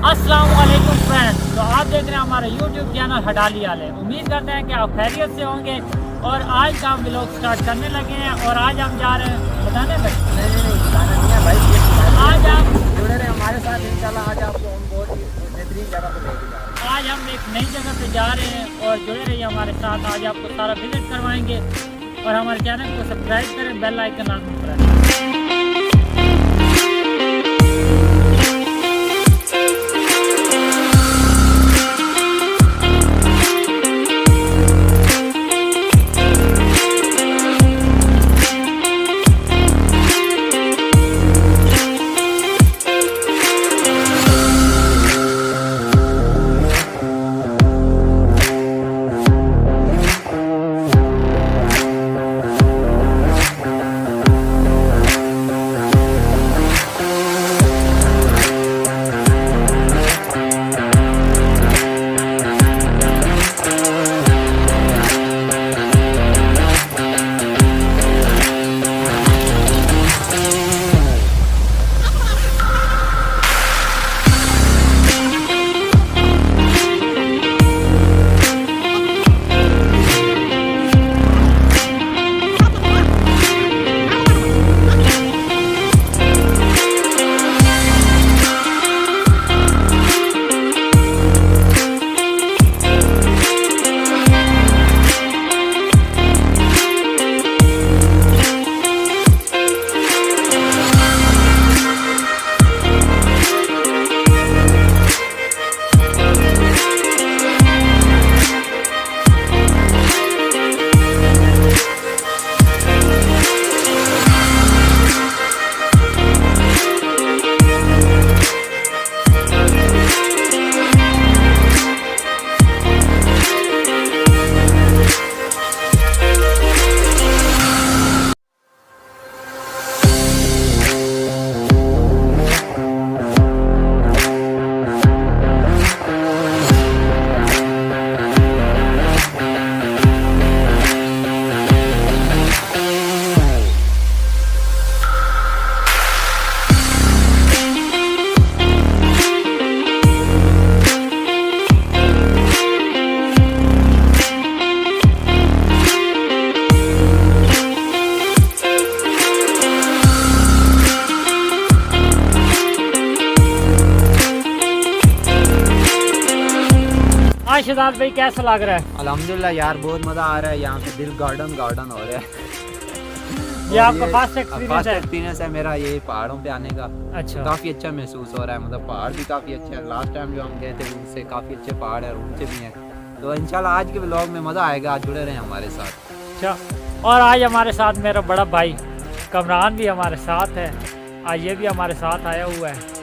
अस्सलाम वालेकुम फ्रेंड्स, तो आप देख रहे हैं हमारा यूट्यूब चैनल हडाली वाले। उम्मीद करते हैं कि आप खैरियत से होंगे और आज का हम व्लॉग स्टार्ट करने लगे हैं। और आज हम जा रहे हैं बताने भाई, नहीं बताना नहीं है भाई। आज आप जुड़े रहे हमारे साथ इंशाल्लाह। आज आपको हम बहुत ही बेहतरीन जगह पर लेके जा रहे हैं। आज हम एक नई जगह पे जा रहे हैं और जुड़े रहिए हमारे साथ। आज आपको सारा विजिट करवाएंगे और हमारे चैनल को सब्सक्राइब करें, बेल आइकन ऑन करें। शहजाद भाई कैसा लग रहा है? अल्हम्दुलिल्लाह यार, बहुत मज़ा आ रहा है। यहाँ पे दिल गार्डन हो रहा है। ये आपका फर्स्ट एक्सपीरियंस है मेरा ये पहाड़ों पे आने का। अच्छा, काफ़ी अच्छा महसूस हो रहा है। मतलब पहाड़ भी काफ़ी अच्छे हैं। लास्ट टाइम जो हम गए थे उनसे काफ़ी अच्छे पहाड़ है और ऊँचे भी हैं। तो इंशाल्लाह आज के व्लॉग में मज़ा आएगा। आज जुड़े रहें हमारे साथ। अच्छा, और आज हमारे साथ मेरा बड़ा भाई कमरान भी हमारे साथ है। आज ये भी हमारे साथ आया हुआ है।